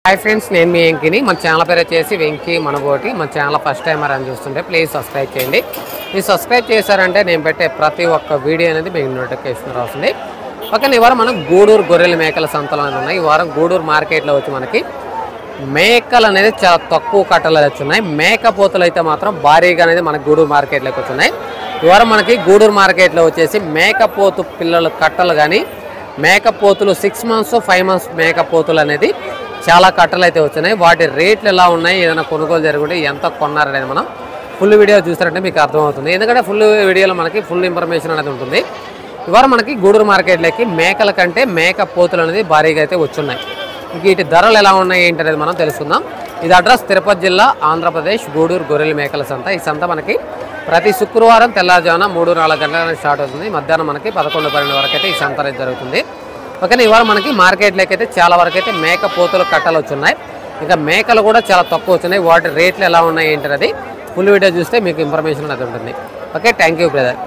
Hi friends, నేను మీ వెంకిని. మన channel పేరు వచ్చేసి వెంకీ మనబోటి. మన ఛానల్ ఫస్ట్ టైమర్ అని చూస్తుంటే ప్లీజ్ సబ్స్క్రైబ్ చేయండి. మీరు సబ్స్క్రైబ్ చేశారంటే నేను పెట్టే ప్రతి ఒక్క వీడియో అనేది మీకు నోటిఫికేషన్ వస్తుంది. ఓకే, ఈ వారం మనం గూడూరు గొర్రెల మేకల సంతలు అనేది ఉన్నాయి. ఈ వారం గూడూరు మార్కెట్లో వచ్చి మనకి మేకలు అనేది చాలా తక్కువ కట్టలు వచ్చున్నాయి. మేకపోతులు అయితే మాత్రం భారీగా అనేది మనకి గూడూరు మార్కెట్లోకి వచ్చున్నాయి. ఈ వారం మనకి గూడూరు మార్కెట్లో వచ్చేసి మేకపోతు పిల్లలు కట్టలు కానీ మేకపోతులు 6 months 5 months మేకపోతులు అనేది చాలా కట్టలు అయితే వచ్చినాయి. వాటి రేట్లు ఎలా ఉన్నాయి, ఏదైనా కొనుగోలు జరుగుంటే ఎంత కొన్నారనేది మనం ఫుల్ వీడియో చూస్తారంటే మీకు అర్థమవుతుంది. ఎందుకంటే ఫుల్ వీడియోలో మనకి ఫుల్ ఇన్ఫర్మేషన్ అనేది ఉంటుంది. ఇవాళ మనకి గూడూరు మార్కెట్లోకి మేకల కంటే మేకపోతులు అనేది భారీగా అయితే వచ్చున్నాయి. వీటి ధరలు ఎలా ఉన్నాయి ఏంటి అనేది మనం తెలుసుకుందాం. ఇది అడ్రస్ తిరుపతి జిల్లా, ఆంధ్రప్రదేశ్, గూడూరు గొర్రెల మేకల సంత. ఈ సంత మనకి ప్రతి శుక్రవారం తెల్లారుజామున 3-4 గంటల స్టార్ట్ అవుతుంది. మధ్యాహ్నం మనకి 11-12 వరకు అయితే ఈ సంత అనేది జరుగుతుంది. ఓకే, ఇవాళ మనకి మార్కెట్లోకి అయితే చాలా వరకు అయితే మేకపోతులు కట్టలు వచ్చున్నాయి. ఇంకా మేకలు కూడా చాలా తక్కువ వచ్చినాయి. వాటి రేట్లు ఎలా ఉన్నాయి ఏంటనేది ఫుల్ వీడియో చూస్తే మీకు ఇన్ఫర్మేషన్ అనేది ఉంటుంది. Okay, thank you brother.